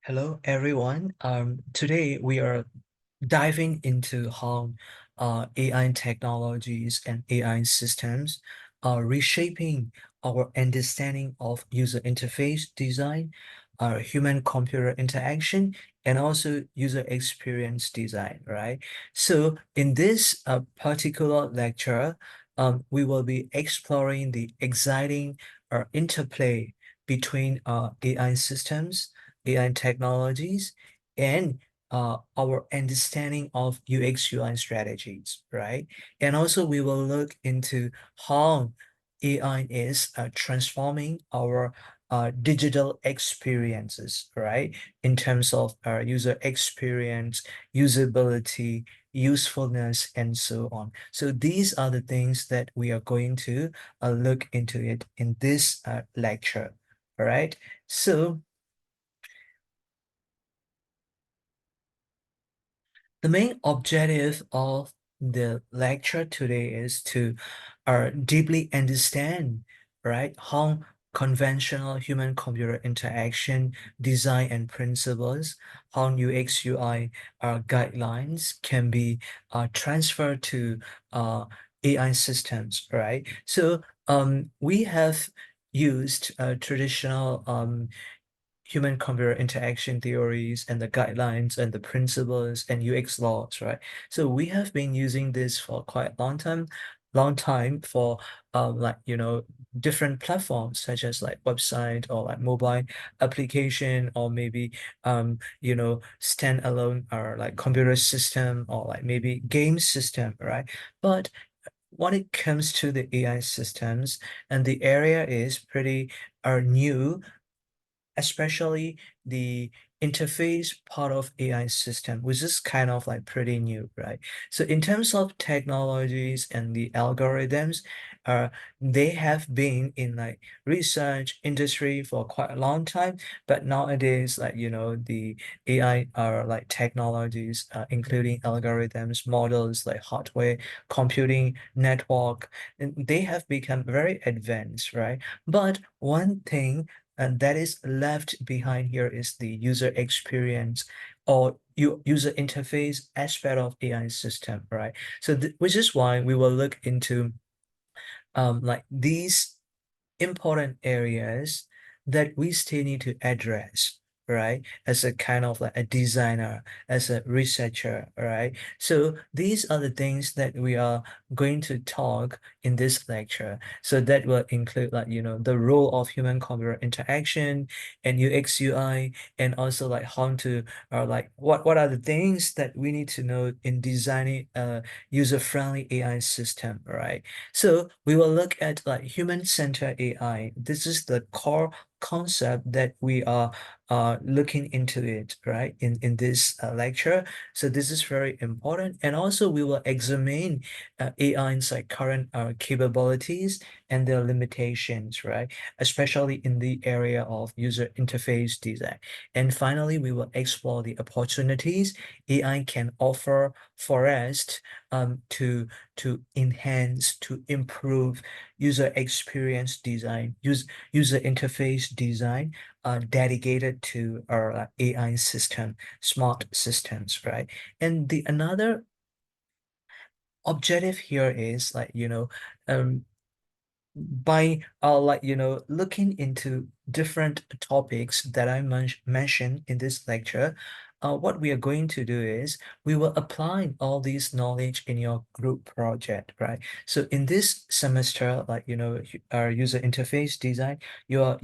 Hello, everyone. Today we are diving into how AI technologies and AI systems are reshaping our understanding of user interface design, human-computer interaction, and also user experience design, right? So in this particular lecture, we will be exploring the exciting interplay between AI systems, AI technologies, and our understanding of UX UI strategies, right? And also we will look into how AI is transforming our digital experiences, right? In terms of our user experience, usability, usefulness, and so on. So these are the things that we are going to look into it in this lecture, all right? So the main objective of the lecture today is to deeply understand, right, how conventional human-computer interaction design and principles, how UX UI guidelines can be transferred to AI systems, right? So we have used traditional human-computer interaction theories and the guidelines and the principles and UX laws, right? So we have been using this for quite a long time for different platforms such as like website or like mobile application or maybe standalone or like computer system or like maybe game system, right? But when it comes to the AI systems, and the area is pretty new, especially the interface part of AI system, which is kind of like pretty new, right? So in terms of technologies and the algorithms, uh, they have been in like research industry for quite a long time, but nowadays, like, the AI are like technologies, including algorithms, models like hardware, computing, network, and they have become very advanced, right? But one thing and that is left behind here is the user experience or user interface aspect of AI system, right? So which is why we will look into like these important areas that we still need to address, right? As a kind of like a designer, as a researcher, right? So these are the things that we are going to talk in this lecture. So that will include like, the role of human-computer interaction and UX UI, and also like how to, or like what are the things that we need to know in designing a user-friendly AI system, right? So we will look at like human-centered AI. This is the core concept that we are looking into it, right, in this lecture. So this is very important. And also we will examine AI's like current capabilities and their limitations, right, especially in the area of user interface design. And finally, we will explore the opportunities AI can offer for us to enhance, to improve user experience design, user interface design, dedicated to our AI system, smart systems, right? And the another objective here is like, um, by looking into different topics that I mentioned in this lecture, what we are going to do is we will apply all these knowledge in your group project, right? So in this semester, like, our user interface design, you are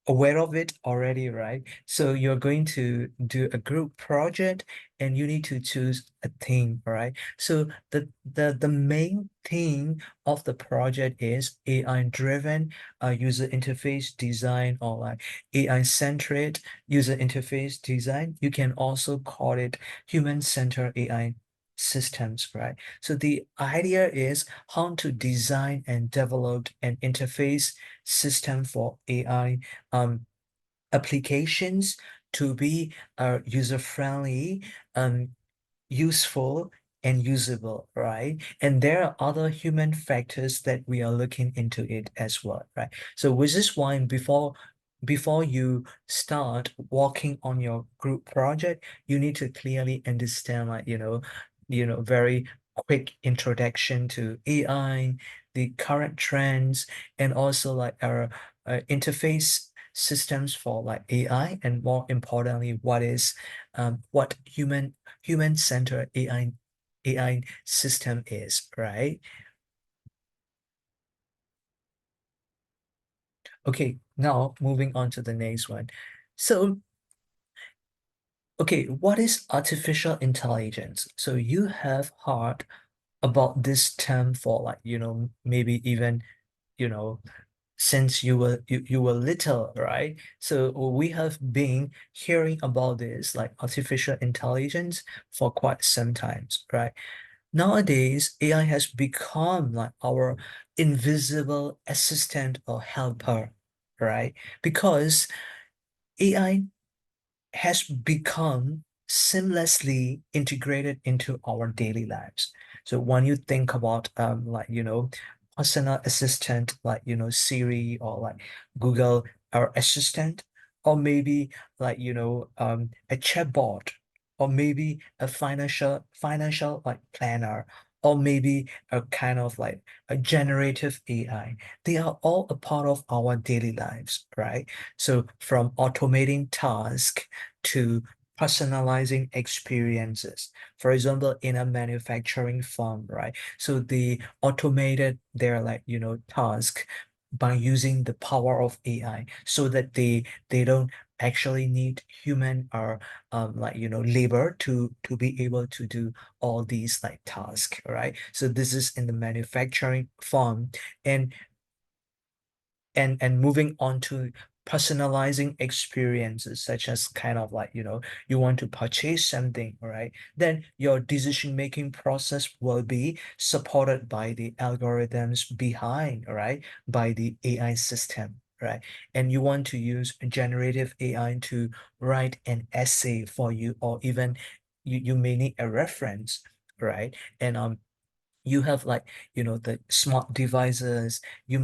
aware of it already, right? So you're going to do a group project and you need to choose a theme, right? So the main theme of the project is AI-driven user interface design, or like AI-centered user interface design. You can also call it human-centered AI systems, right? So the idea is how to design and develop an interface system for AI applications to be user-friendly, um, useful, and usable, right? And there are other human factors that we are looking into it as well, right? So which is why before before you start working on your group project, you need to clearly understand, like, very quick introduction to AI, the current trends, and also like our interface systems for like AI, and more importantly, what human-centered AI system is, right? Okay, now moving on to the next one. So, okay, what is artificial intelligence? So you have heard about this term for like, maybe even, you know, since you were little, right? So we have been hearing about this like artificial intelligence for quite some times, right? Nowadays, AI has become like our invisible assistant or helper, right? Because AI has become seamlessly integrated into our daily lives. So when you think about personal assistant like Siri, or like Google, our assistant, or maybe like a chatbot, or maybe a financial like planner, or maybe a kind of like a generative AI, they are all a part of our daily lives, right? So from automating tasks to personalizing experiences. For example, in a manufacturing firm, right? So they automated their like, task by using the power of AI, so that they don't actually need human or labor to be able to do all these like tasks, right? So this is in the manufacturing firm. And moving on to personalizing experiences, such as kind of like you want to purchase something, right? Then your decision making process will be supported by the algorithms behind, right, by the AI system, right? And you want to use generative AI to write an essay for you, or even you may need a reference, right? And you have like the smart devices, you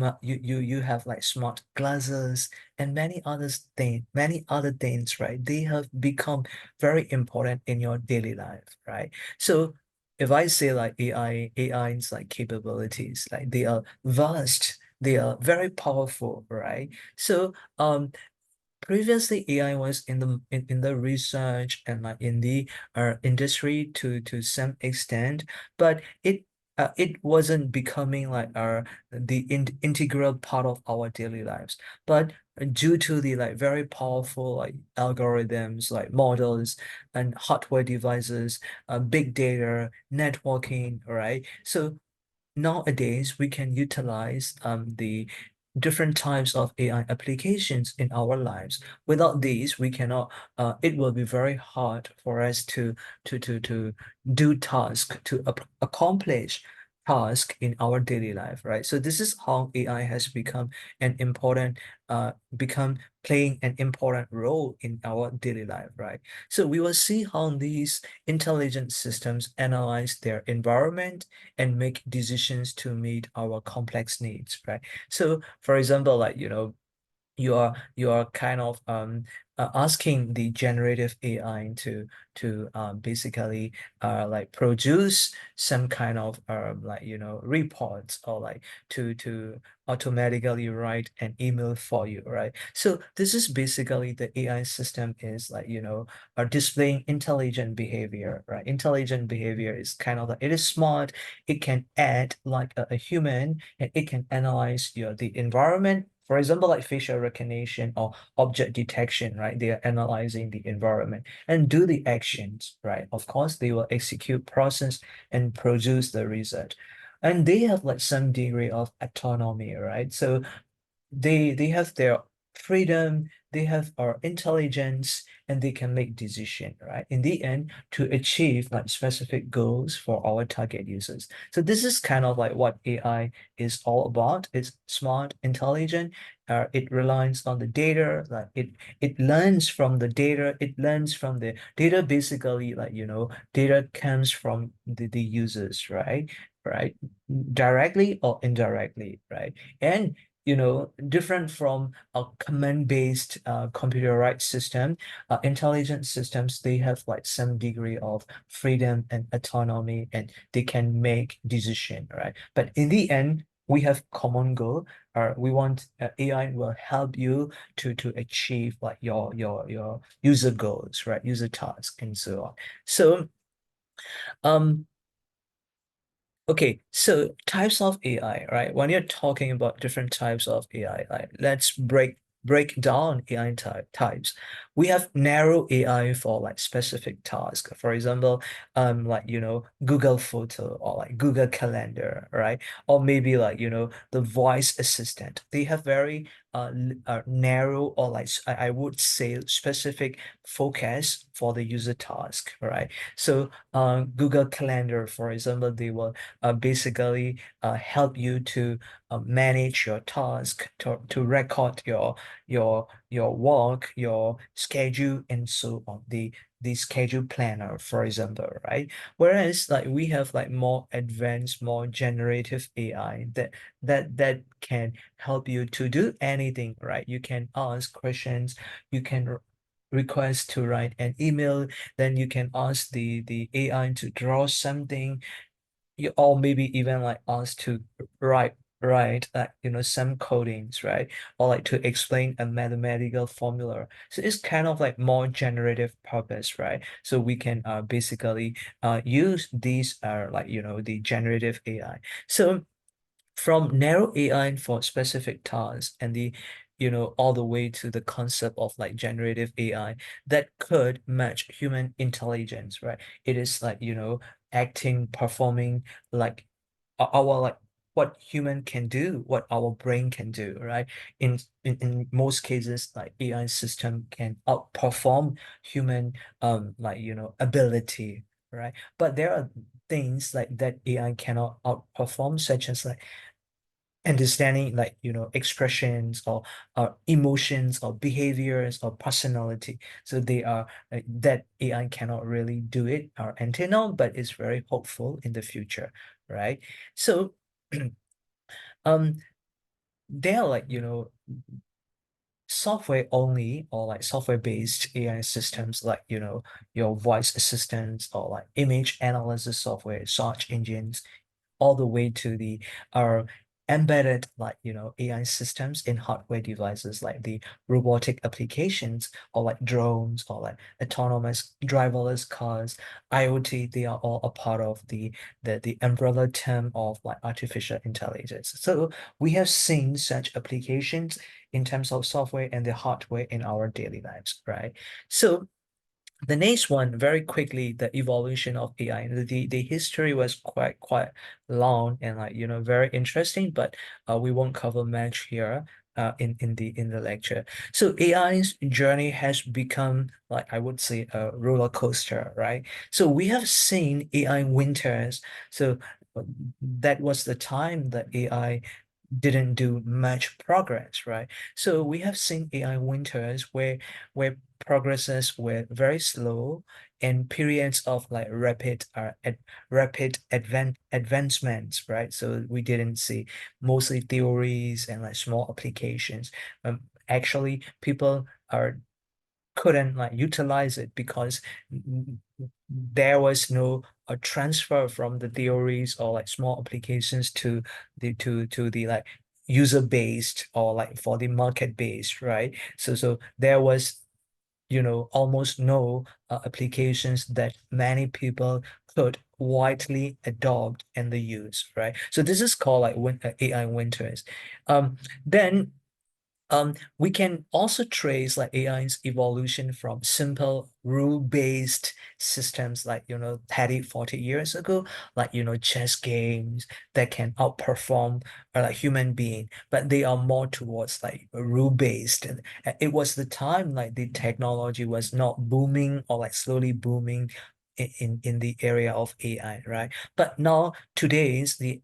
have like smart glasses, and many other things, right? They have become very important in your daily life, right? So if I say like AI's like capabilities, like they are vast, they are very powerful, right? So previously, AI was in the research and like in the industry to some extent, but it wasn't becoming like the integral part of our daily lives. But due to the like very powerful like algorithms, like models and hardware devices, big data, networking, right? So nowadays we can utilize the different types of AI applications in our lives. Without these, we cannot, it will be very hard for us to do task, to accomplish task in our daily life, right? So this is how AI has an important, become playing an important role in our daily life, right? So we will see how these intelligent systems analyze their environment and make decisions to meet our complex needs, right? So, for example, like, you are kind of asking the generative AI to basically like produce some kind of like reports, or like to automatically write an email for you, right? So this is basically the AI system is like are displaying intelligent behavior, right? Intelligent behavior is kind of like, it is smart, it can act like a human, and it can analyze the environment. For example, like facial recognition or object detection, right? They are analyzing the environment and do the actions, right? Of course, they will execute process and produce the result. And they have like some degree of autonomy, right? So they have their freedom, they have our intelligence, and they can make decision, right? In the end, to achieve like specific goals for our target users. So this is kind of like what AI is all about. It's smart, intelligent. It relies on the data, like it learns from the data. It learns from the data. Basically, like data comes from the users, right? Right, directly or indirectly, right? And different from a command-based computerized system. Intelligent systems, they have like some degree of freedom and autonomy, and they can make decision, right? But in the end, we have common goal. We want AI will help you to achieve like your user goals, right? User tasks and so on. So um okay, so types of AI, right? When you're talking about different types of AI, like let's break down AI types. We have narrow AI for like specific tasks. For example, like Google Photo or like Google Calendar, right? Or maybe like the voice assistant. They have very narrow or like I would say specific focus for the user task, right? So Google Calendar, for example, they will basically help you to manage your task, to record your work, your schedule, and so on. The schedule planner, for example, right? Whereas like we have like more advanced, more generative AI that can help you to do anything, right? You can ask questions, you can request to write an email, then you can ask the AI to draw something, or maybe even like ask to write like some codings, right? Or like to explain a mathematical formula. So it's kind of like more generative purpose, right? So we can basically use these like the generative AI. So from narrow AI for specific tasks and the all the way to the concept of like generative AI that could match human intelligence, right? It is like acting, performing like our like what human can do, what our brain can do, right? In most cases, like AI system can outperform human like ability, right? But there are things like that AI cannot outperform, such as like understanding like expressions or emotions or behaviors or personality. So they are like, that AI cannot really do it until now, but it's very hopeful in the future, right? So um there are like software only or like software based AI systems, like your voice assistants or like image analysis software, search engines, all the way to the uh, embedded like AI systems in hardware devices, like the robotic applications or like drones or like autonomous driverless cars, IoT. They are all a part of the umbrella term of like artificial intelligence. So we have seen such applications in terms of software and the hardware in our daily lives, right? So the next one, very quickly, the evolution of AI. The history was quite long and like very interesting, but we won't cover much here in the lecture. So AI's journey has become like I would say a roller coaster, right? So we have seen AI winters. So uh, that was the time that AI didn't do much progress, right? So we have seen AI winters where progresses were very slow and periods of like rapid advancements, right? So we didn't see mostly theories and like small applications. Actually, people are couldn't like utilize it because there was no a transfer from the theories or like small applications to the like user based or like for the market based, right? So there was almost no applications that many people could widely adopt and the use, right? So this is called like AI winters. Then we can also trace like AI's evolution from simple rule-based systems like, 30, 40 years ago, like, chess games that can outperform like human being, but they are more towards like rule-based. And it was the time like the technology was not booming or like slowly booming in the area of AI, right? But now today's the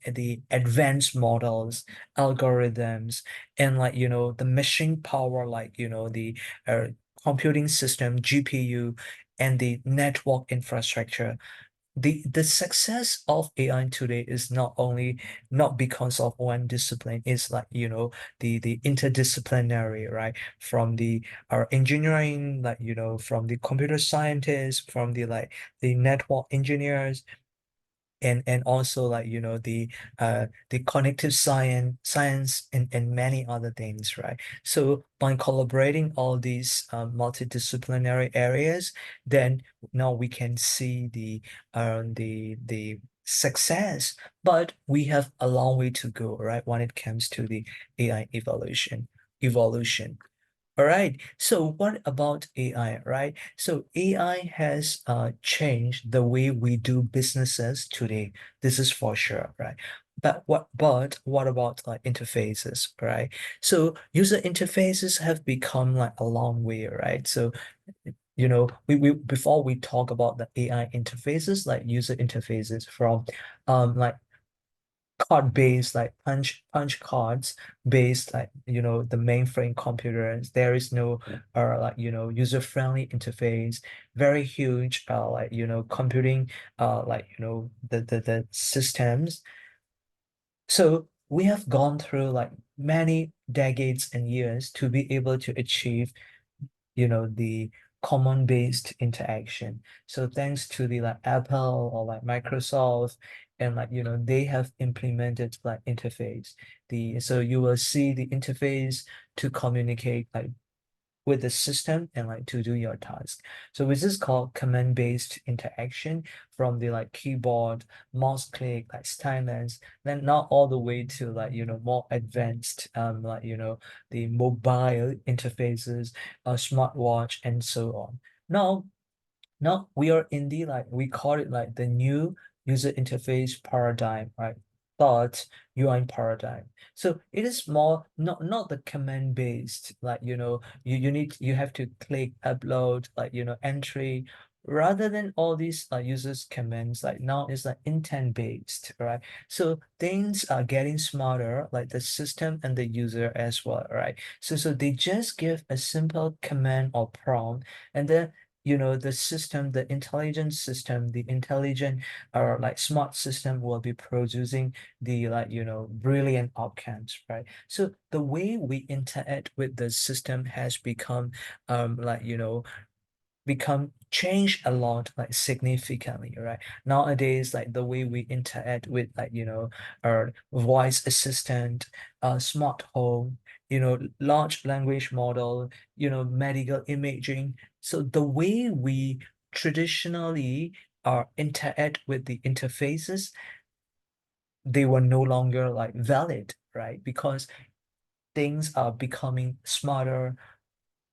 advanced models, algorithms, and like the machine power, like the uh, computing system, GPU, and the network infrastructure, the success of AI today is not only not because of one discipline, it's like, the interdisciplinary, right? From the our engineering, like, from the computer scientists, from the network engineers, and also like the cognitive science and many other things, right? So by collaborating all these multidisciplinary areas, then now we can see the success, but we have a long way to go, right, when it comes to the AI evolution. All right. So what about AI, right? So AI has changed the way we do businesses today. This is for sure, right? But what about like interfaces, right? So user interfaces have become like a long way, right? So we before we talk about the AI interfaces, like user interfaces from like card based, like punch cards based, like the mainframe computers. There is no like user friendly interface, very huge like computing like the systems. So we have gone through like many decades and years to be able to achieve the common based interaction. So thanks to the like Apple or like Microsoft, and like they have implemented like interface. The So you will see the interface to communicate like with the system and like to do your task. So this is called command-based interaction, from the like keyboard, mouse click, like stylus, then not all the way to like more advanced like the mobile interfaces, smartwatch, and so on. Now we are in the like we call it like the new user interface paradigm, right? Thought UI paradigm. So it is more not the command based, like you have to click upload, like entry, rather than all these users commands. Like now it's like intent based, right? So things are getting smarter, like the system and the user as well, right? So they just give a simple command or prompt, and then the system, the intelligent system, the intelligent or like smart system will be producing the like brilliant outcomes, right? So the way we interact with the system has like become changed a lot, like significantly, right? Nowadays, like the way we interact with like our voice assistant, smart home, large language model, medical imaging. So the way we traditionally interact with the interfaces, they were no longer like valid, right? Because things are becoming smarter,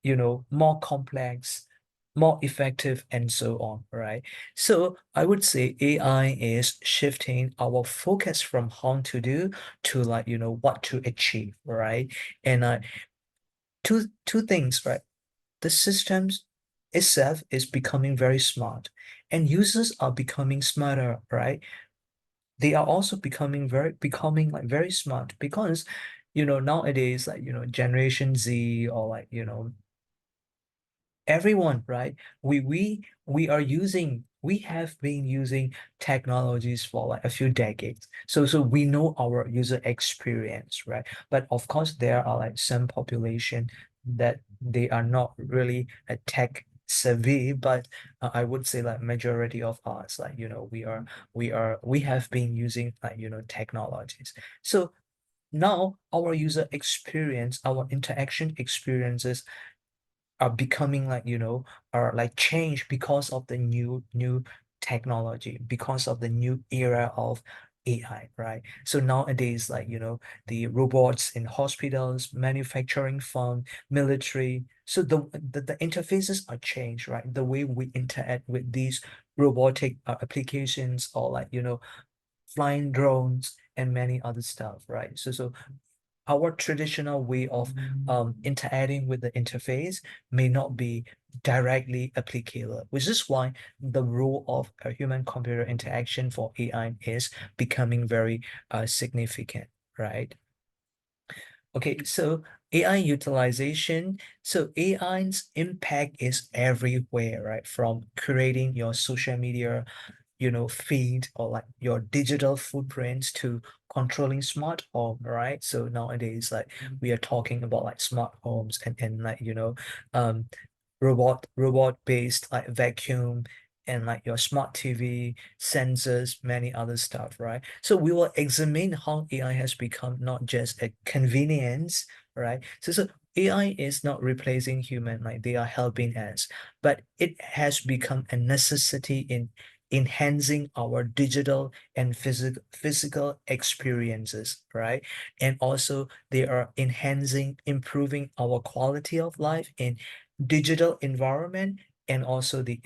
more complex, more effective, and so on, right? So I would say AI is shifting our focus from how to do to like, what to achieve, right? And two things, right? The systems itself is becoming very smart, and users are becoming smarter, right? They are also becoming like very smart, because nowadays, like Generation Z, or like everyone, right? We have been using technologies for like a few decades. So we know our user experience, right? But of course, there are like some population that they are not really a tech savvy, but I would say like majority of us, like we have been using like technologies. So now our user experience, our interaction experiences are becoming like are like changed because of the new technology, because of the new era of AI, right? So nowadays, like the robots in hospitals, manufacturing firm, military, so the interfaces are changed, right? The way we interact with these robotic applications, or like flying drones and many other stuff, right? So our traditional way of interacting with the interface may not be directly applicable, which is why the role of a human-computer interaction for AI is becoming very significant, right? Okay, so AI utilization. So AI's impact is everywhere, right? From creating your social media, feed or like your digital footprints to controlling smart home, right? So nowadays, like we are talking about like smart homes and like, um, robot based like vacuum and like your smart TV, sensors, many other stuff, right? So we will examine how AI has become not just a convenience, right? So AI is not replacing human, like they are helping us, but it has become a necessity in enhancing our digital and physical experiences, right? And also they are enhancing, improving our quality of life in digital environment and also the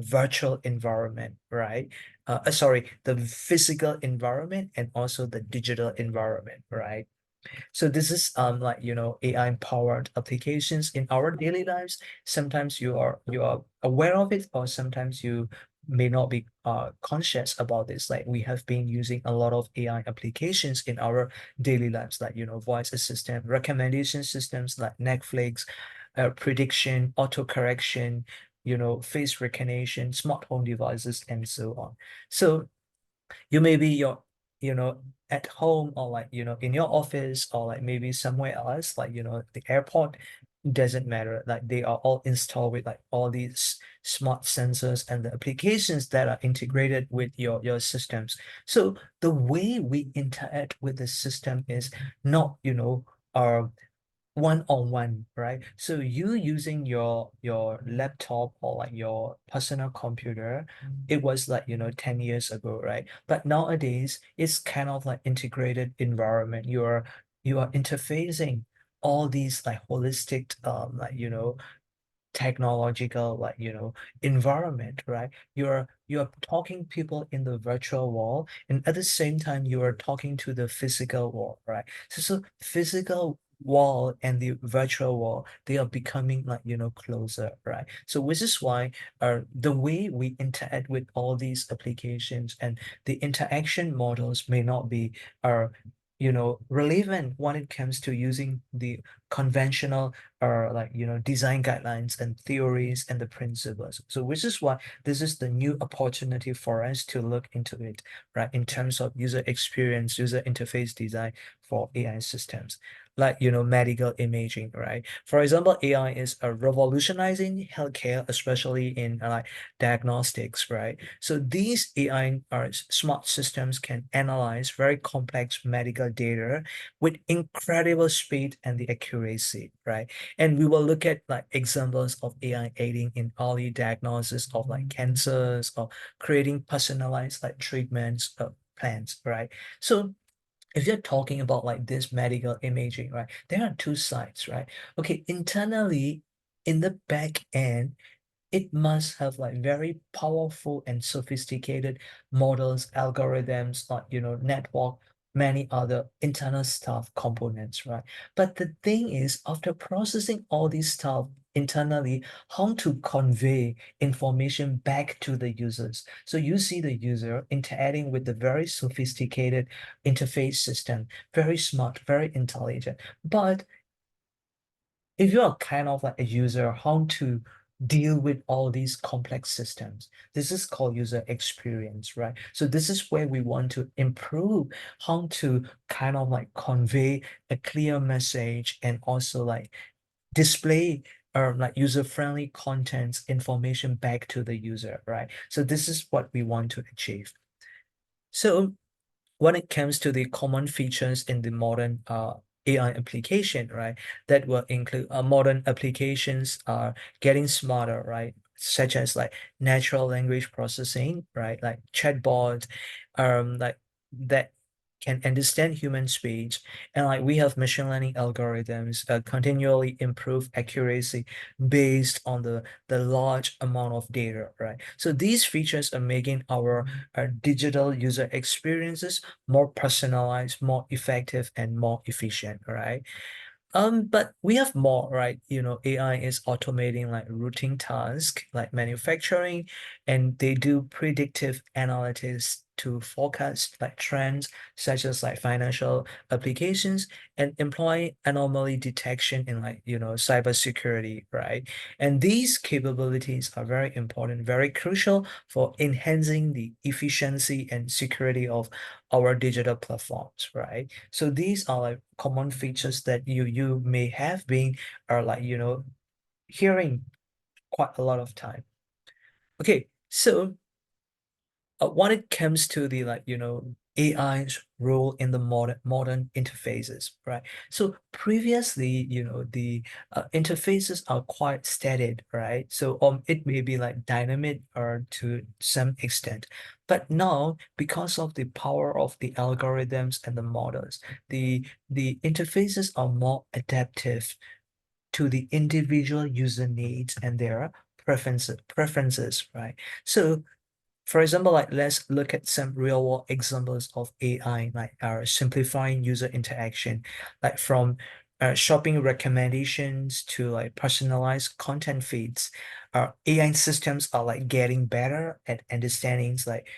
virtual environment, right? Sorry, the physical environment and also the digital environment, right? So this is like AI empowered applications in our daily lives. Sometimes you are aware of it, or sometimes you may not be conscious about this. Like we have been using a lot of AI applications in our daily lives, like voice assistant, recommendation systems like Netflix, prediction, auto correction, face recognition, smart home devices, and so on. So you may be you know at home or like in your office or like maybe somewhere else like the airport, doesn't matter, like they are all installed with like all these smart sensors and the applications that are integrated with your systems. So the way we interact with the system is not uh one-on-one, right? So you using your laptop or like your personal computer, it was like 10 years ago, right? But nowadays it's kind of like integrated environment. You are interfacing all these like holistic like technological like environment, right? You're talking people in the virtual world, and at the same time you are talking to the physical world, right? So physical wall and the virtual wall, they are becoming like closer, right? So which is why the way we interact with all these applications and the interaction models may not be relevant when it comes to using the conventional or like design guidelines and theories and the principles. So which is why this is the new opportunity for us to look into it, right? In terms of user experience, user interface design for AI systems, like medical imaging, right? For example, AI is revolutionizing healthcare, especially in like diagnostics, right? So these AI or smart systems can analyze very complex medical data with incredible speed and the accuracy, right? And we will look at like examples of AI aiding in early diagnosis of like cancers or creating personalized like treatments plans, right? So if you're talking about like this medical imaging, right, there are two sides, right? Okay, internally in the back end, it must have like very powerful and sophisticated models, algorithms, like network, many other internal stuff components, right? But the thing is, after processing all these stuff internally, how to convey information back to the users. So you see the user interacting with the very sophisticated interface system, very smart, very intelligent. But if you are kind of like a user, how to deal with all these complex systems. This is called user experience, right? So this is where we want to improve how to kind of like convey a clear message and also like display like user-friendly contents information back to the user, right? So this is what we want to achieve. So when it comes to the common features in the modern AI application, right, that will include modern applications are getting smarter, right, such as like natural language processing, right, like chatbot, like that can understand human speech, and like we have machine learning algorithms continually improve accuracy based on the large amount of data, right? So these features are making our digital user experiences more personalized, more effective, and more efficient, right? But we have more, right? AI is automating like routine tasks like manufacturing, and they do predictive analytics to forecast like trends such as like financial applications and employee anomaly detection in like, cybersecurity, right? And these capabilities are very important, very crucial for enhancing the efficiency and security of our digital platforms, right? So these are like common features that you may have been are like, hearing quite a lot of time. Okay, so when it comes to the like AI's role in the modern interfaces, right? So previously, the interfaces are quite static, right? So it may be like dynamic or to some extent, but now because of the power of the algorithms and the models, the interfaces are more adaptive to the individual user needs and their preferences, right? So for example, like let's look at some real world examples of AI, like simplifying user interaction, like from shopping recommendations to like personalized content feeds. Our AI systems are like getting better at understanding like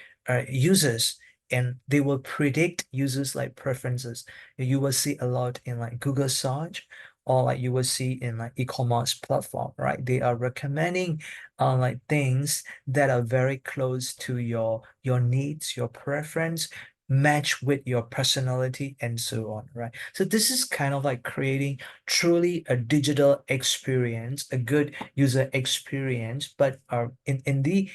users, and they will predict users like preferences. You will see a lot in like Google search, or like you will see in like e-commerce platform, right? They are recommending like things that are very close to your needs, your preference, match with your personality, and so on, right? So this is kind of like creating truly a digital experience, a good user experience, but in the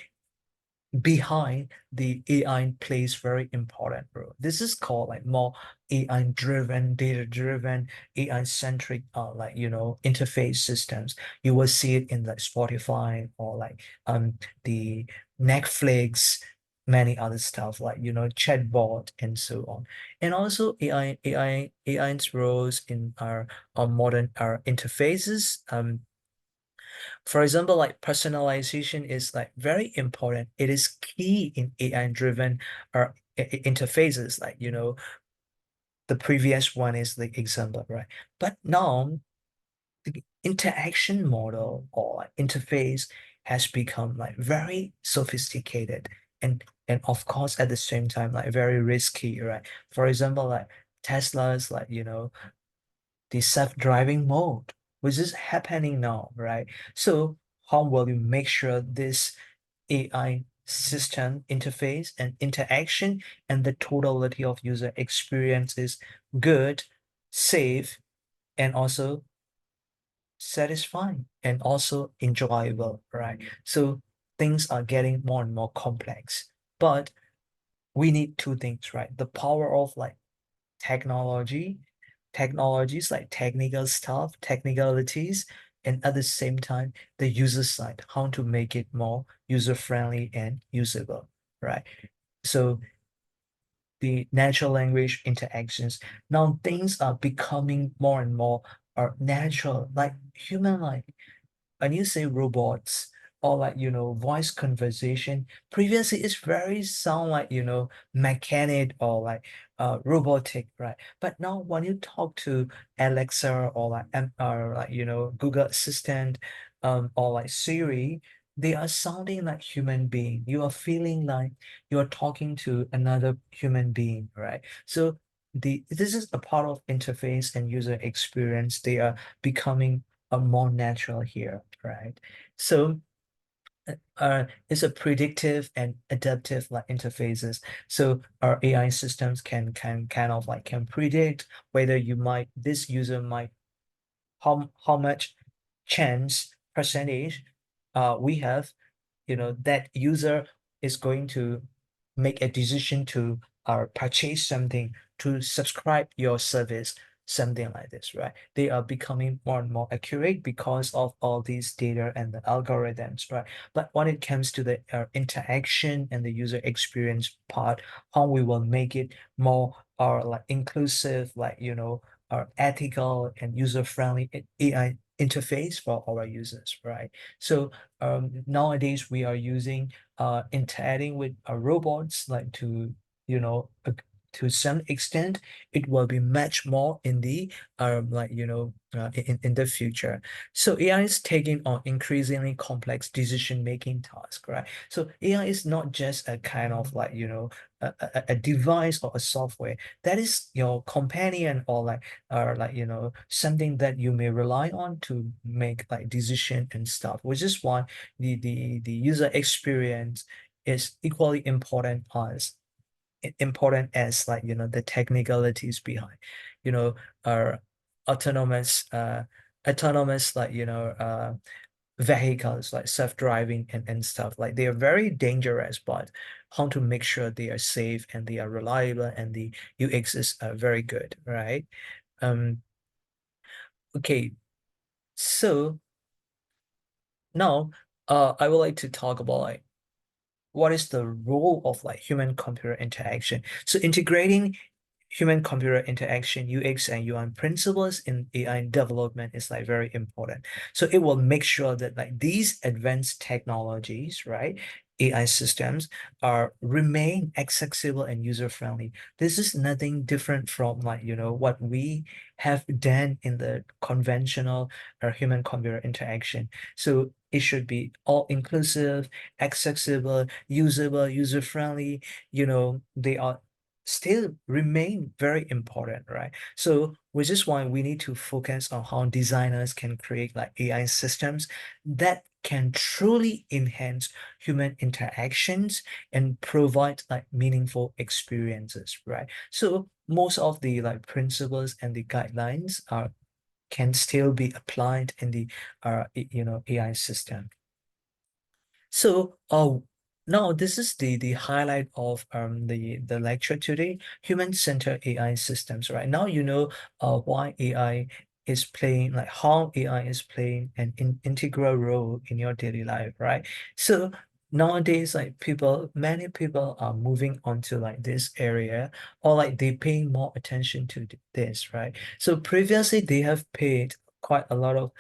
behind the AI plays very important role. This is called like more AI driven, data driven, AI centric like interface systems. You will see it in like Spotify or like the Netflix, many other stuff like chatbot and so on. And also AI's roles in our modern our interfaces. For example, like personalization is like very important. It is key in AI driven interfaces. Like, the previous one is the example, right? But now the interaction model or like interface has become like very sophisticated and of course at the same time like very risky, right? For example, like Tesla's like, the self-driving mode, which is happening now, right? So how will you make sure this AI system interface and interaction and the totality of user experience is good, safe, and also satisfying and also enjoyable, right? So things are getting more and more complex, but we need two things, right? The power of like technology, technologies like technical stuff, technicalities, and at the same time, the user side, how to make it more user-friendly and usable, right? So the natural language interactions, now things are becoming more and more are natural, like human-like. And you say robots or like voice conversation previously it's very sound like mechanic or like robotic, right? But now when you talk to Alexa or like or like Google Assistant or like Siri, they are sounding like human being. You are feeling like you're talking to another human being, right? So this is a part of interface and user experience. They are becoming more natural here, right? So it's a predictive and adaptive like interfaces. So our AI systems can kind of like can predict whether this user might how much chance percentage we have that user is going to make a decision to purchase something, to subscribe your service, something like this, right? They are becoming more and more accurate because of all these data and the algorithms, right? But when it comes to the interaction and the user experience part, how we will make it more like inclusive, like ethical and user-friendly AI interface for our users, right? So nowadays we are using interacting with robots like to you know uh, to some extent it will be much more in the in the future. So AI is taking on increasingly complex decision making tasks, right? So AI is not just a kind of a device or a software that is your companion, or something that you may rely on to make like decision and stuff, which is why the user experience is equally important as the technicalities behind you know our autonomous autonomous vehicles like self-driving and stuff. Like they are very dangerous, but how to make sure they are safe and they are reliable and the UX is very good, right? um okay, so now I would like to talk about like what is the role of like human computer interaction. So integrating human computer interaction, UX and UI principles in AI development is like very important. So it will make sure that like these advanced technologies, right? AI systems are remain accessible and user friendly. This is nothing different from what we have done in the conventional or human computer interaction. So it should be all inclusive, accessible, usable, user friendly. They are still remain very important, right? So which is why we need to focus on how designers can create like AI systems that can truly enhance human interactions and provide like meaningful experiences, right? So most of the like principles and the guidelines are can still be applied in the AI system. So, now this is the highlight of the lecture today, human-centered AI systems. Right now, why AI is playing like how AI is playing an integral role in your daily life, right? So nowadays, like many people are moving on to like this area, or like they paying more attention to this, right? So previously they have paid quite a lot of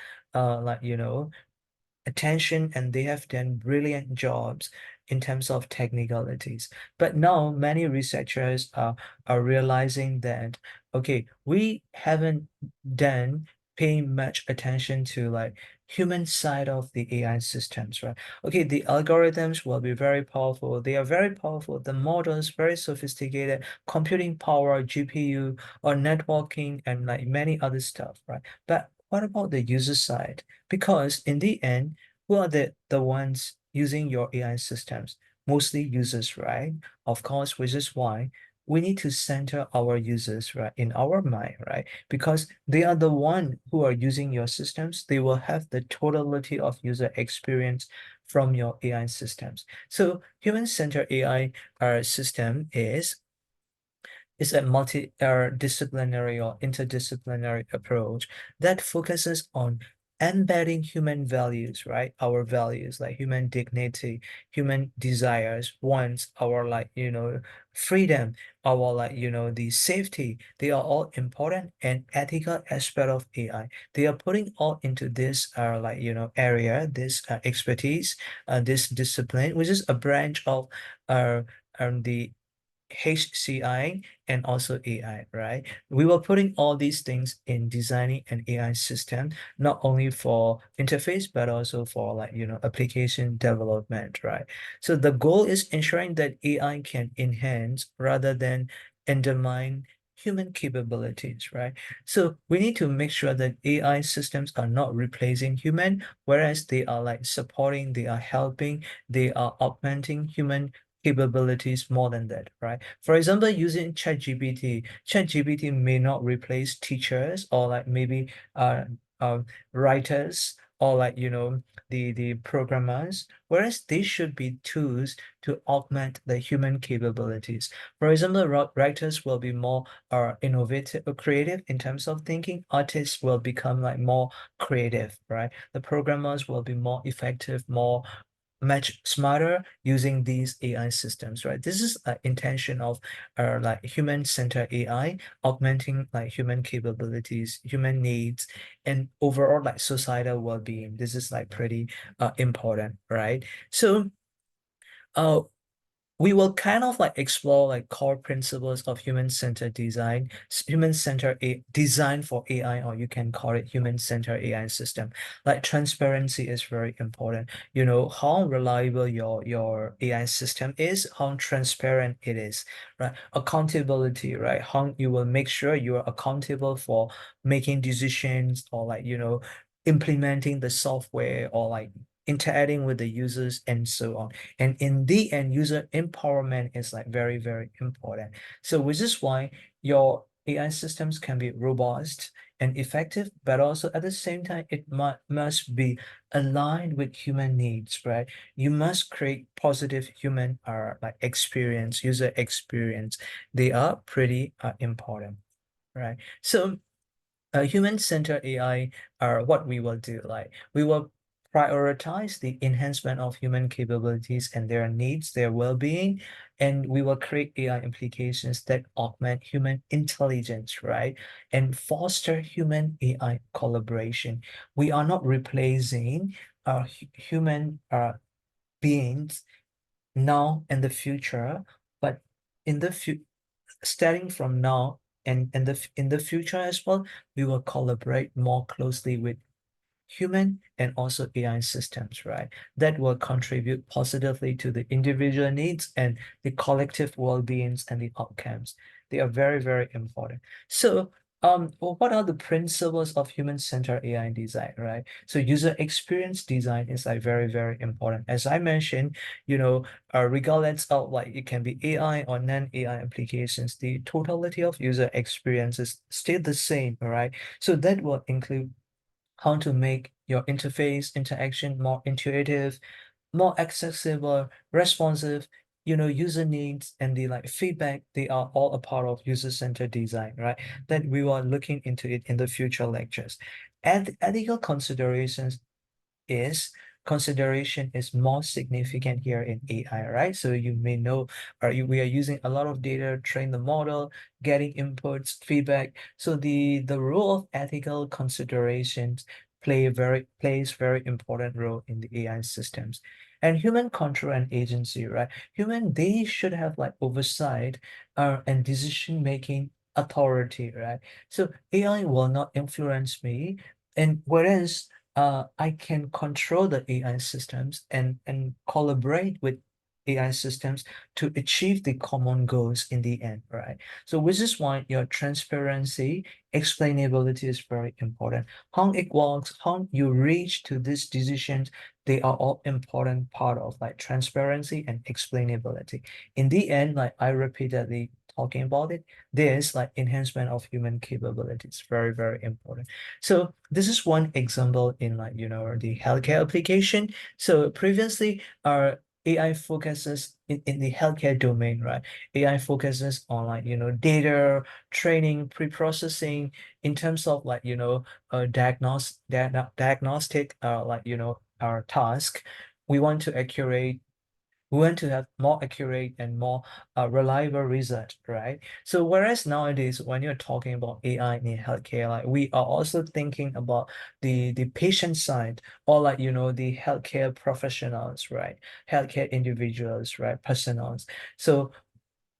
attention, and they have done brilliant jobs in terms of technicalities. But now many researchers are realizing that, okay, we haven't done paying much attention to like human side of the AI systems, right? Okay, the algorithms will be very powerful. They are very powerful. The models very sophisticated, computing power, GPU, or networking, and like many other stuff, right? But what about the user side? Because in the end, who are the ones using your AI systems? Mostly users, right? Of course, which is why we need to center our users, right, in our mind, right? Because they are the one who are using your systems. They will have the totality of user experience from your AI systems. So human-centered AI system is a multi-disciplinary or interdisciplinary approach that focuses on embedding human values, right? Our values like human dignity, human desires, wants, our freedom, our the safety. They are all important and ethical aspect of AI. They are putting all into this area, this expertise, this discipline, which is a branch of uh, the HCI and also AI, right? We were putting all these things in designing an AI system, not only for interface, but also for application development, right? So the goal is ensuring that AI can enhance rather than undermine human capabilities, right? So we need to make sure that AI systems are not replacing human, whereas they are like supporting, they are helping, they are augmenting human capabilities more than that, right? For example, using ChatGPT may not replace teachers or like maybe uh writers or the programmers, whereas they should be tools to augment the human capabilities. For example, writers will be more innovative or creative in terms of thinking. Artists will become like more creative, right? The programmers will be more effective, more much smarter using these AI systems, right? This is intention of like human-centered AI, augmenting like human capabilities, human needs, and overall like societal well-being. This is like pretty important, right? So, uh, we will kind of like explore like core principles of human-centered design, human-centered design for AI, or you can call it human-centered AI system. Like transparency is very important. You know, how reliable your AI system is, how transparent it is, right? Accountability, right? How you will make sure you are accountable for making decisions, or like, implementing the software, or like interacting with the users and so on. And in the end, user empowerment is like very, very important. So which is why your AI systems can be robust and effective, but also at the same time, it must be aligned with human needs, right? You must create positive human like experience, user experience. They are pretty important, right? So human-centered AI are what we will do. Like we will prioritize the enhancement of human capabilities and their needs, their well-being, and we will create AI applications that augment human intelligence, right? And foster human AI collaboration. We are not replacing human beings now and the future, but in the future, starting from now and in the future as well, we will collaborate more closely with human and also AI systems, right? That will contribute positively to the individual needs and the collective well-beings and the outcomes. They are very, very important. So, well, what are the principles of human-centered AI design, right? So user experience design is like very, very important. As I mentioned, regardless of like it can be AI or non-AI applications, the totality of user experiences stay the same, right? So that will include how to make your interface interaction more intuitive, more accessible, responsive, user needs and the like feedback, they are all a part of user-centered design, right? That we are looking into it in the future lectures. And ethical considerations is consideration is more significant here in AI, right? So you may know, we are using a lot of data, train the model, getting inputs, feedback. So the role of ethical considerations plays very important role in the AI systems. And human control and agency, right? They should have like oversight and decision making authority, right? So AI will not influence me. And whereas I can control the AI systems and collaborate with AI systems to achieve the common goals in the end, right? So which is why your transparency, explainability is very important. How it works, how you reach to these decisions, they are all important part of like transparency and explainability. In the end, like I repeatedly talking about it, this like enhancement of human capabilities, very, very important. So this is one example in like, the healthcare application. So previously, our AI focuses in the healthcare domain, right? AI focuses on like, data, training, pre-processing in terms of like, diagnostic, like, our task. We want to accurate we want to have more accurate and more reliable result, right? So whereas nowadays, when you're talking about AI in healthcare, like we are also thinking about the patient side, or like, the healthcare professionals, right? Healthcare individuals, right? Personals. So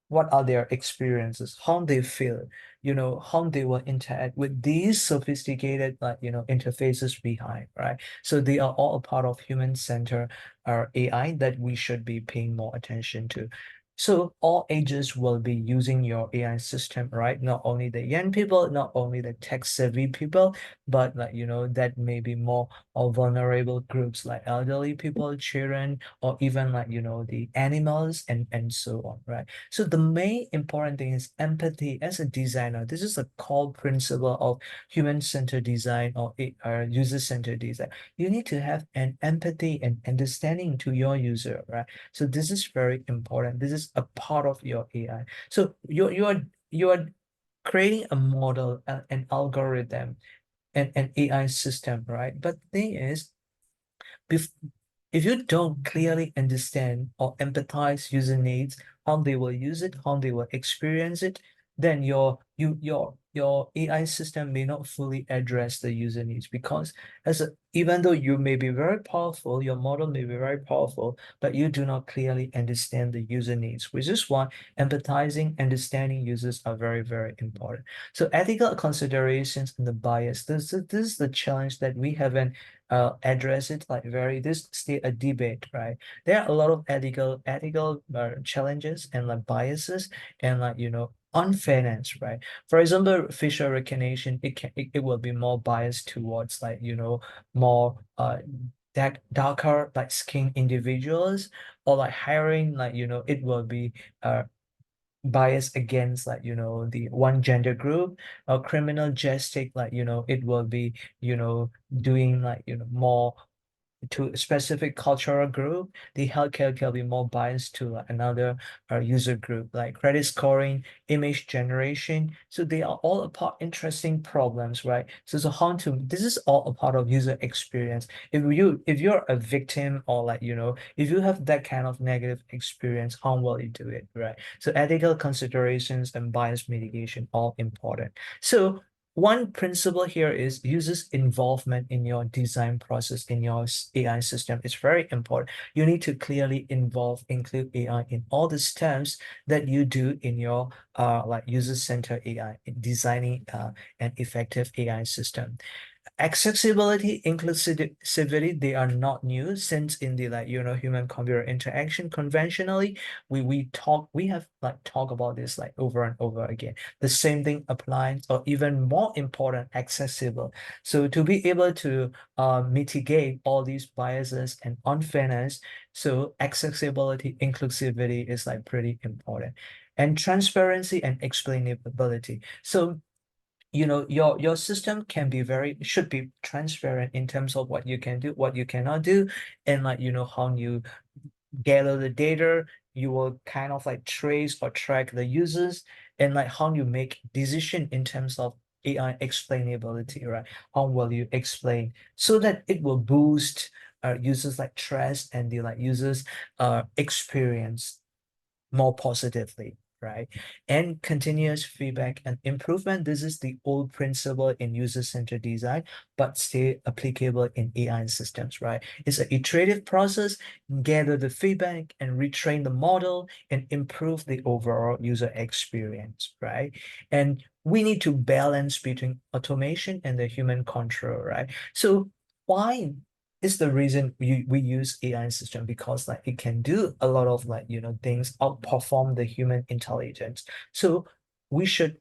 what are their experiences, how they feel, how they will interact with these sophisticated like, interfaces behind, right? So they are all a part of human-centered AI that we should be paying more attention to. So all ages will be using your AI system, right? Not only the young people, not only the tech-savvy people, but like, that may be more of vulnerable groups like elderly people, children, or even like, the animals and so on, right? So the main important thing is empathy as a designer. This is a core principle of human-centered design or user-centered design. You need to have an empathy and understanding to your user, right? So this is very important. This is a part of your AI. So you are creating a model, an algorithm, and an AI system, right? But the thing is, bef if you don't clearly understand or empathize user needs, how they will use it, how they will experience it, then your AI system may not fully address the user needs because even though you may be very powerful, your model may be very powerful, but you do not clearly understand the user needs, which is why empathizing, understanding users are very, very important. So ethical considerations and the bias, this is the challenge that we haven't addressed it like very, this is still a debate, right? There are a lot of ethical challenges and like biases and like, unfairness, right? For example, facial recognition, it will be more biased towards like, more darker like skin individuals, or like hiring like, it will be uh biased against like, the one gender group, or criminal justice, like, it will be, doing like, more to a specific cultural group. The healthcare can be more biased to like another user group, like credit scoring, image generation. So they are all a part interesting problems, right? So how to this is all a part of user experience. If you're a victim, or like, if you have that kind of negative experience, how will you do it, right? So ethical considerations and bias mitigation all important. So one principle here is users' involvement in your design process in your AI system. It's very important. You need to clearly include AI in all the steps that you do in your like user-centered AI, in designing an effective AI system. Accessibility, inclusivity, they are not new since in the like, human computer interaction conventionally, we have like talk about this like over and over again. The same thing applies, or even more important, accessible. So to be able to mitigate all these biases and unfairness, so accessibility, inclusivity is like pretty important. And transparency and explainability. So your system can be should be transparent in terms of what you can do, what you cannot do, and like, how you gather the data. You will kind of like trace or track the users, and like how you make decision in terms of AI explainability, right? How will you explain so that it will boost users like trust and the like users experience more positively, right? And continuous feedback and improvement. This is the old principle in user-centered design, but still applicable in AI systems, right? It's an iterative process, gather the feedback and retrain the model and improve the overall user experience, right? And we need to balance between automation and the human control, right? So why is the reason we use AI system? Because like it can do a lot of like, things outperform the human intelligence. So we should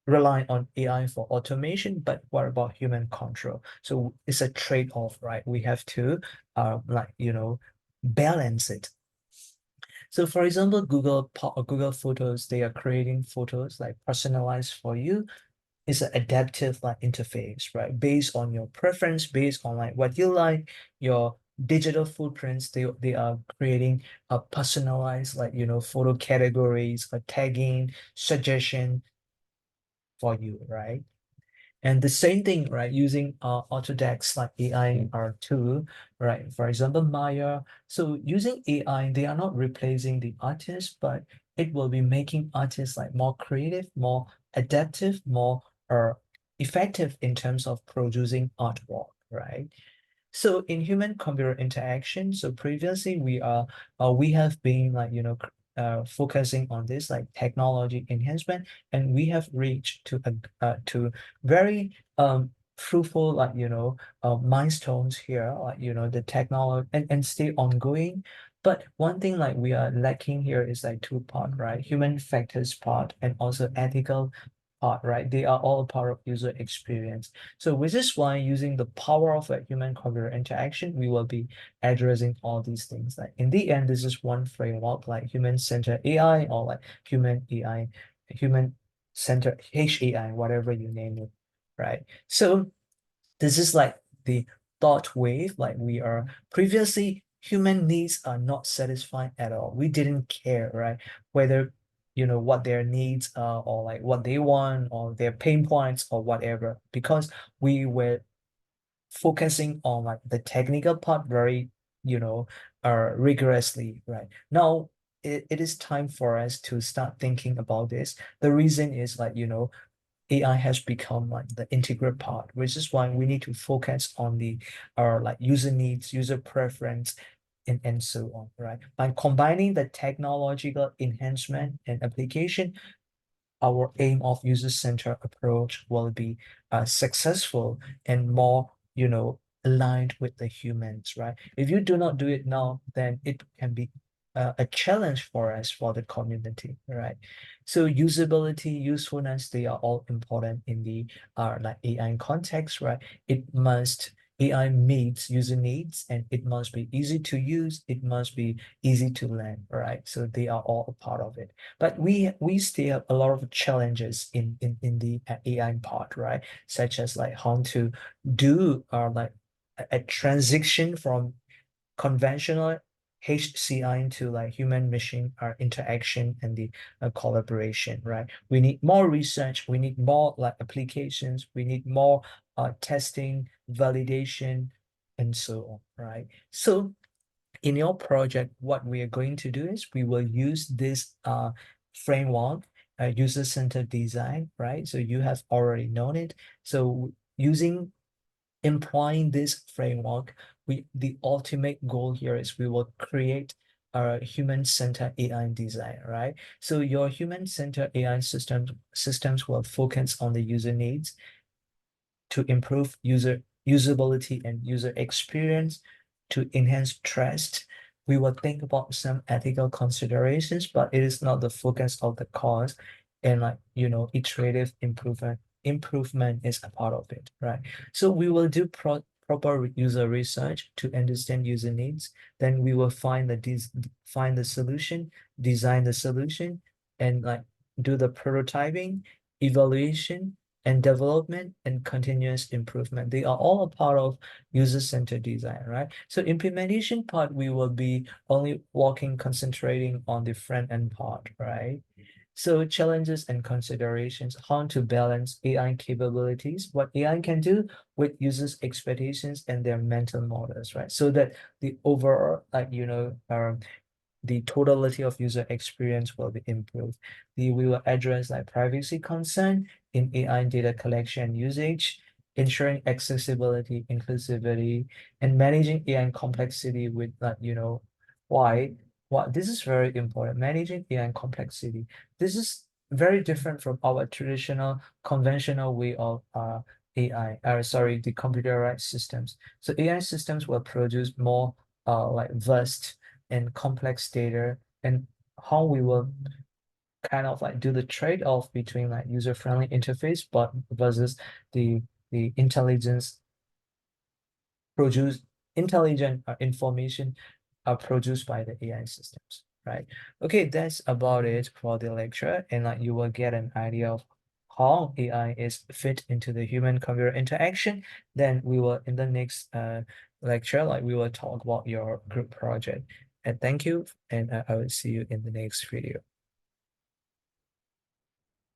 rely on AI for automation, but what about human control? So it's a trade-off, right? We have to like, balance it. So for example, Google Photos, they are creating photos like personalized for you. It's an adaptive like interface, right? Based on your preference, based on like what you like, your digital footprints, they are creating a personalized like, photo categories, a tagging, suggestion for you, right? And the same thing, right? Using Autodesk like AI R2, right? For example, Maya. So using AI, they are not replacing the artist, but it will be making artists like more creative, more adaptive, more effective in terms of producing artwork, right? So in human computer interaction, so previously we have been like, focusing on this like technology enhancement, and we have reached to very fruitful like, milestones here, like, the technology and stay ongoing. But one thing like we are lacking here is like two part, right? Human factors part and also ethical part, right? They are all part of user experience. So which is why using the power of a human computer interaction, we will be addressing all these things. Like in the end, this is one framework like human-centered AI, or like human AI, human-centered HAI, whatever you name it, right? So this is like the thought wave, like we are previously human needs are not satisfied at all. We didn't care, right? Whether what their needs are, or like what they want, or their pain points, or whatever, because we were focusing on like the technical part very, rigorously, right? Now it is time for us to start thinking about this. The reason is like, AI has become like the integral part, which is why we need to focus on the our like user needs, user preference, and so on, right? By combining the technological enhancement and application, our aim of user-centered approach will be successful and more, aligned with the humans, right? If you do not do it now, then it can be a challenge for us for the community, right? So usability, usefulness, they are all important in the like AI context, right? It must AI meets user needs and it must be easy to use, it must be easy to learn, right? So they are all a part of it. But we still have a lot of challenges in the AI part, right? Such as like how to do like a transition from conventional HCI into like human machine interaction and the collaboration, right? We need more research, we need more like applications, we need more testing, validation, and so on, right? So in your project, what we are going to do is we will use this framework, user-centered design, right? So you have already known it. So using employing this framework, the ultimate goal here is we will create a human-centered AI design, right? So your human-centered AI systems will focus on the user needs to improve usability and user experience, to enhance trust. We will think about some ethical considerations, but it is not the focus of the course. And like, iterative improvement is a part of it, right? So we will do proper user research to understand user needs. Then we will find the solution, design the solution, and like do the prototyping, evaluation, and development and continuous improvement. They are all a part of user-centered design, right? So implementation part, we will be only concentrating on the front end part, right? So challenges and considerations, how to balance AI capabilities, what AI can do with users' expectations and their mental models, right? So that the overall, like, the totality of user experience will be improved. We will address like privacy concern in AI data collection and usage, ensuring accessibility, inclusivity, and managing AI complexity with like, why? What this is very important. Managing AI complexity. This is very different from our traditional conventional way of AI, sorry, the computerized systems. So AI systems will produce more like vast and complex data, and how we will kind of like do the trade-off between like user-friendly interface but versus the intelligence produced intelligent information produced by the AI systems, right? Okay, that's about it for the lecture, and like you will get an idea of how AI is fit into the human-computer interaction. Then we will in the next lecture, like we will talk about your group project. And thank you, and I will see you in the next video.